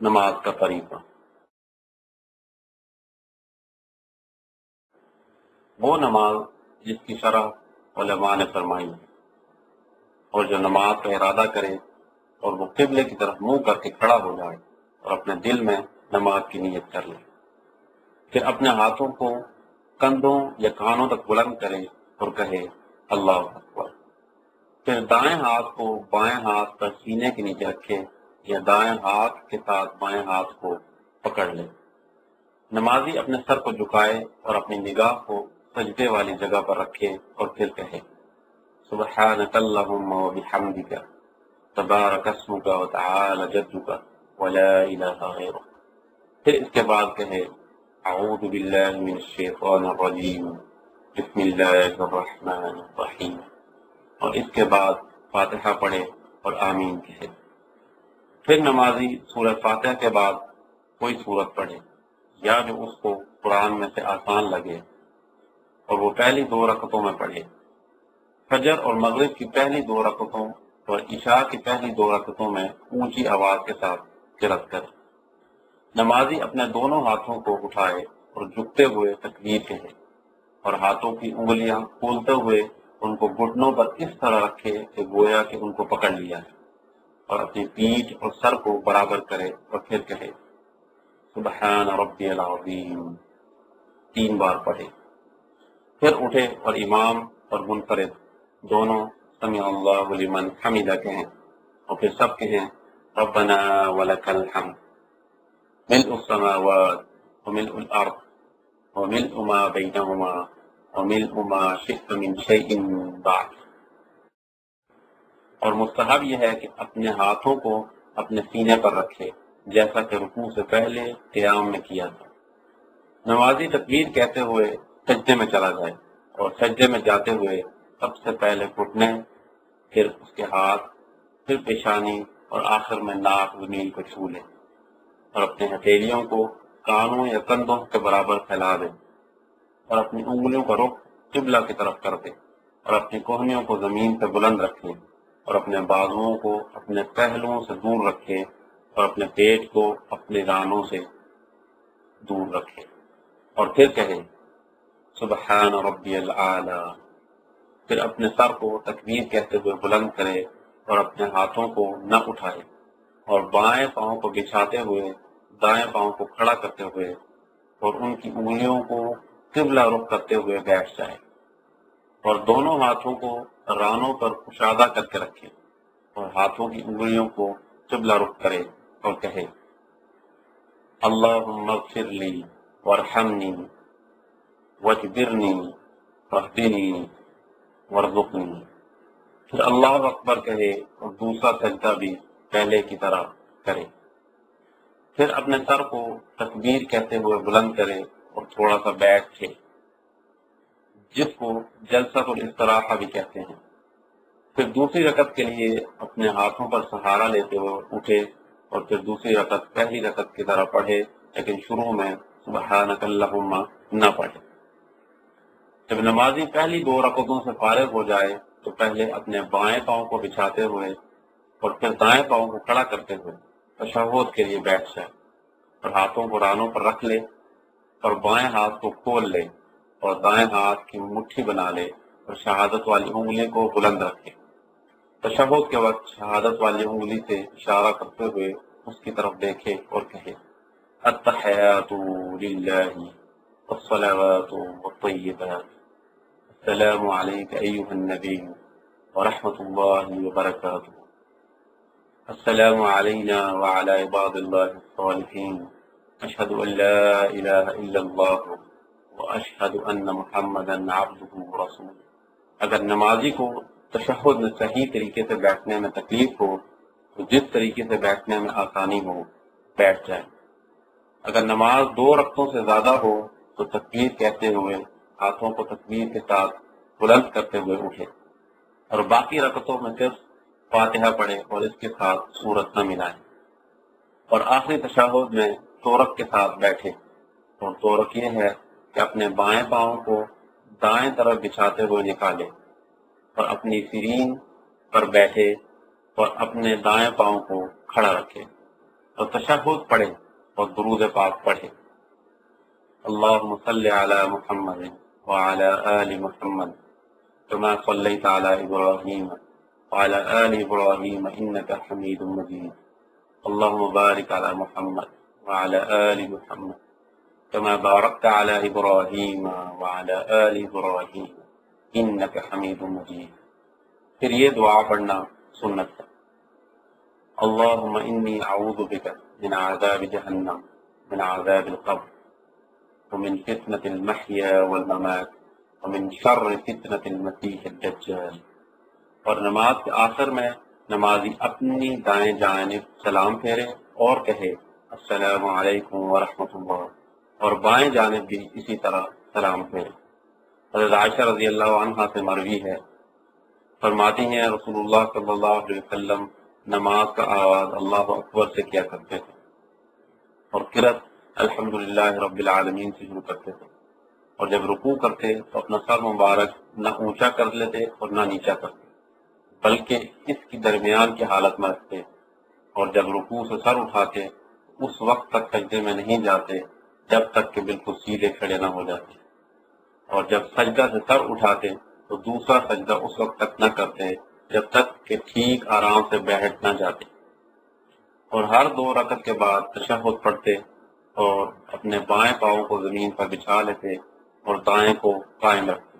نماز کا طریقہ۔ وہ نماز جس کی شرح علماء نے فرمائی ہے، اور جو نماز کا ارادہ کرے اور وہ قبلے کی طرف منہ کر کے کھڑا ہو جائے اور اپنے دل میں نماز کی نیت کر لے، پھر اپنے ہاتھوں کو کندھوں یا کانوں تک بلند کرے اور کہے اللہ اکبر، پھر دائیں ہاتھ کو بائیں ہاتھ پر سینے کے نیچے رکھے یا دائیں ہاتھ کے ساتھ بائیں ہاتھ کو پکڑ لے۔ نمازی اپنے سر کو جھکائے اور اپنی نگاہ کو سجدے والی جگہ پر رکھے اور پھر کہے سبحانک اللہم وبحمدک تبارک اسمک وتعالی جدک ولا الہ غیرک، پھر اس کے بعد کہے اعوذ باللہ من الشیطان الرجیم بسم اللہ الرحمن الرحیم، اور اس کے بعد فاتحہ پڑھے اور آمین کہے۔ پھر نمازی سورہ فاتحہ کے بعد کوئی سورت پڑھے یا جو اس کو قرآن میں سے آسان لگے، اور وہ پہلی 2 رکعتوں میں پڑھے۔ فجر اور مغرب کی پہلی 2 رکعتوں اور عشاء کی پہلی 2 رکعتوں میں اونچی آواز کے ساتھ قرأت کرے۔ نمازی اپنے دونوں ہاتھوں کو اٹھائے اور جھکتے ہوئے تکبیر کہے، اور ہاتھوں کی انگلیاں کھولتے ہوئے ان کو گھٹنوں پر اس طرح رکھے کہ گویا کہ ان کو پکڑ لیا ہے، اور اپنی پیٹھ اور سر کو برابر کرے اور پھر کہے سبحان ربی العظیم 3 بار پڑھے۔ پھر اٹھے اور امام اور منفرد دونوں سمع اللہ لمن حمدہ کہیں، اور پھر سب کہیں ربنا ولک الحمد ملء السماوات وملء الارض وملء ما بینہما وملء ما شئت من شیء بعد۔ اور مستحب یہ ہے کہ اپنے ہاتھوں کو اپنے سینے پر رکھے جیسا کہ رکوع سے پہلے قیام میں کیا تھا۔ نمازی تکبیر کہتے ہوئے سجدے میں چلا جائے اور سجدے میں جاتے ہوئے سب سے پہلے گھٹنے، پھر اس کے ہاتھ، پھر پیشانی اور آخر میں ناک زمین کو چھو لے، اور اپنے ہتھیلیوں کو کانوں یا کندھوں کے برابر پھیلا دے، اور اپنی انگلیوں کا رخ قبلہ کی طرف کر دے، اور اپنی کوہنیوں کو زمین سے بلند رکھے، اور اپنے بازوؤں کو اپنے پہلوؤں سے دور رکھے، اور اپنے پیٹ کو اپنے رانوں سے دور رکھے، اور پھر کہے سبحان ربی العالی، پھر اپنے سر کو تکبیر کہتے ہوئے بلند کرے اور اپنے ہاتھوں کو نہ اٹھائے، اور بائیں پاؤں کو بچھاتے ہوئے دائیں پاؤں کو کھڑا کرتے ہوئے اور ان کی انگلیوں کو قبلہ رخ کرتے ہوئے بیٹھ جائے، اور دونوں ہاتھوں کو رانوں پر کشادہ کر کے رکھے اور ہاتھوں کی انگلیوں کو قبلہ رخ کرے اور کہے اللہم اغفر لی وارحمنی واجبرنی واہدنی وارزقنی، پھر اللہ اکبر کہے اور دوسرا سجدہ بھی پہلے کی طرح کرے، پھر اپنے سر کو تکبیر کہتے ہوئے بلند کرے اور تھوڑا سا بیٹھے، جس کو جلسۃ الاستراحہ بھی کہتے ہیں۔ پھر دوسری رکعت کے لیے اپنے ہاتھوں پر سہارا لیتے ہوئے اٹھے اور پھر دوسری رکعت پہلی رکعت کی طرح پڑھے، لیکن شروع میں سبحانک اللہم نہ پڑھے۔ جب نمازی پہلی 2 رکعتوں سے فارغ ہو جائے تو پہلے اپنے بائیں پاؤں کو بچھاتے ہوئے اور پھر دائیں پاؤں کو کھڑا کرتے ہوئے تشہد کے لیے بیٹھ جائے، اور ہاتھوں کو رانوں پر رکھ لے اور بائیں ہاتھ کو کھول لے اور دائیں ہاتھ کی مٹھی بنا لے اور شہادت والی انگلی کو بلند رکھے۔ تشہد کے وقت شہادت والی انگلی سے اشارہ کرتے ہوئے اس کی طرف دیکھے اور کہے التحیات للہ والصلوات والطیبات السلام علیک ایہا النبی ورحمۃ اللہ وبرکاتہ، السلام علینا وعلی عباد اللہ الصالحین، اشہد ان لا الہ الا اللہ واشہد ان محمدا عبدہ ورسولہ۔ اگر نمازی کو تشہد میں صحیح طریقے سے بیٹھنے میں تکلیف ہو تو جس طریقے سے بیٹھنے میں آسانی ہو بیٹھ جائے۔ اگر نماز 2 رکعتوں سے زیادہ ہو تو تکبیر کہتے ہوئے ہاتھوں کو تکبیر کے ساتھ بلند کرتے ہوئے اٹھے، اور باقی رکعتوں میں صرف فاتحہ پڑھے اور اس کے ساتھ سورت نہ ملائے، اور آخری تشہد میں تورک کے ساتھ بیٹھے، اور تورک یہ ہے کہ اپنے بائیں پاؤں کو دائیں طرف بچھاتے ہوئے نکالے اور اپنی سرین پر بیٹھے اور اپنے دائیں پاؤں کو کھڑا رکھے، اور تشہد پڑھے اور درود پاک پڑھے۔ اللہم صلی علی محمد وعلی آل محمد كما صلیت علی ابراہیم وعلی آل ابراہیم انک حمید مجید۔ اللہم بارک علی محمد وعلی آل محمد كما بارکت علی ابراہیم وعلی آل ابراہیم انک حمید مجید۔ پھر یہ دعا پڑھنا سنت ہے۔ اللہم انی اعوذ بک من عذاب جہنم من عذاب القبر ومن فتنة المحیا والممات ومن شر فتنة المسیح الدجال۔ اور نماز کے آخر میں نمازی اپنی دائیں جانب سلام پھیرے اور کہے السلام علیکم ورحمۃ اللہ، اور بائیں جانب بھی اسی طرح سلام پھیرے۔ حضرت عائشہ رضی اللہ عنہا سے مروی ہے، فرماتی ہیں رسول اللہ صلی اللہ علیہ وسلم نماز کا آغاز اللہ اکبر سے کیا کرتے تھے اور قرأت الحمدللہ رب العالمین سے شروع کرتے تھے، اور جب رکوع کرتے تو اپنا سر مبارک نہ اونچا کر لیتے اور نہ نیچا کرتے، بلکہ اس کی درمیان کی حالت میں رکھتے، اور جب رکوع سے سر اٹھاتے اس وقت تک سجدے میں نہیں جاتے جب تک کہ بالکل سیدھے کھڑے نہ ہو جاتے، اور جب سجدہ سے سر اٹھاتے تو دوسرا سجدہ اس وقت تک نہ کرتے جب تک کہ ٹھیک آرام سے بیٹھ نہ جاتے، اور ہر 2 رکعت کے بعد تشہد پڑھتے اور اپنے بائیں پاؤں کو زمین پر بچھا لیتے اور دائیں کو قائم رکھتے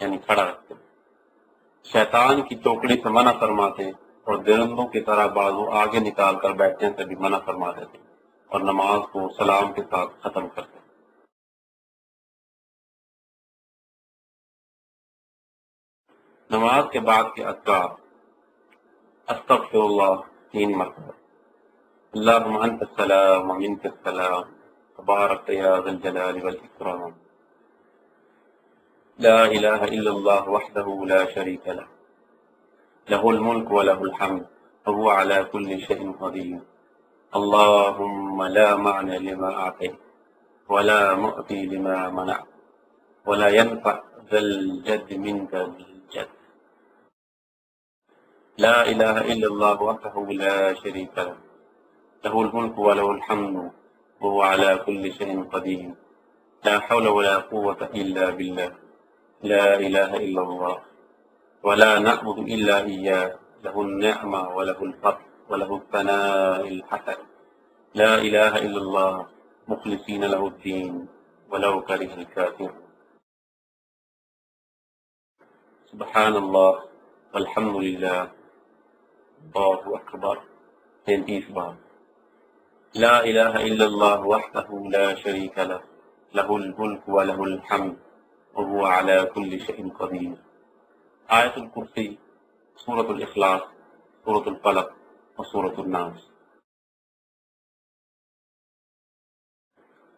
یعنی کھڑا رکھتے، شیطان کی چوکڑی سے منع فرماتے اور درندوں کی طرح بازو آگے نکال کر بیٹھنے سے بھی منع فرما دیتے، اور نماز کو سلام کے ساتھ ختم کرتے۔ نماز کے بعد کے اذکار: استغفر اللہ 3 مرتبہ، اللہم انت السلام ومنک السلام تبارک یا ذی الجلال والاکرام، لا الہ الا اللہ وحدہ لا شریک لہ، لہ الملک ولہ الحمد وهو على كل شيء قدير، اللهم لا معنى لما أعطيت ولا مؤتي لما منعت ولا ينفع ذا الجد منك الجد، لا إله إلا الله وحده لا شريك له، له الملك وله الحمد وهو على كل شيء قدير، لا حول ولا قوة إلا بالله، لا إله إلا الله ولا نعبد إلا إياه، له النعمة وله الفضل وله الثناء الحسن، لا إله إلا الله مخلصين له الدين ولو كره الكافرون، سبحان الله والحمد لله الله أكبر 33 بار، لا إله إلا الله وحده لا شريك له، له الملك وله الحمد وهو على كل شيء قدير، آیت الکرسی، سورۃ الاخلاص، سورۃ الفلق اور سورۃ الناس۔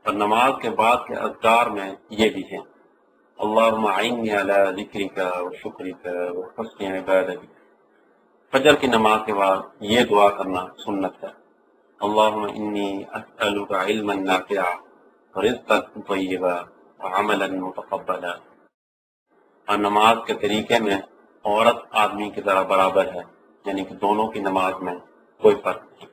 اور نماز کے بعد کے اذکار میں یہ بھی ہیں: اللہم اعنی علی ذکرک وشکرک وحسن عبادتک۔ فجر کی نماز کے بعد یہ دعا کرنا سنت ہے: اللہم انی اسألک علما نافعا ورزقا طیبا وعملا متقبلا۔ اور نماز کے طریقے میں عورت آدمی کی طرح برابر ہے، یعنی کہ دونوں کی نماز میں کوئی فرق نہیں۔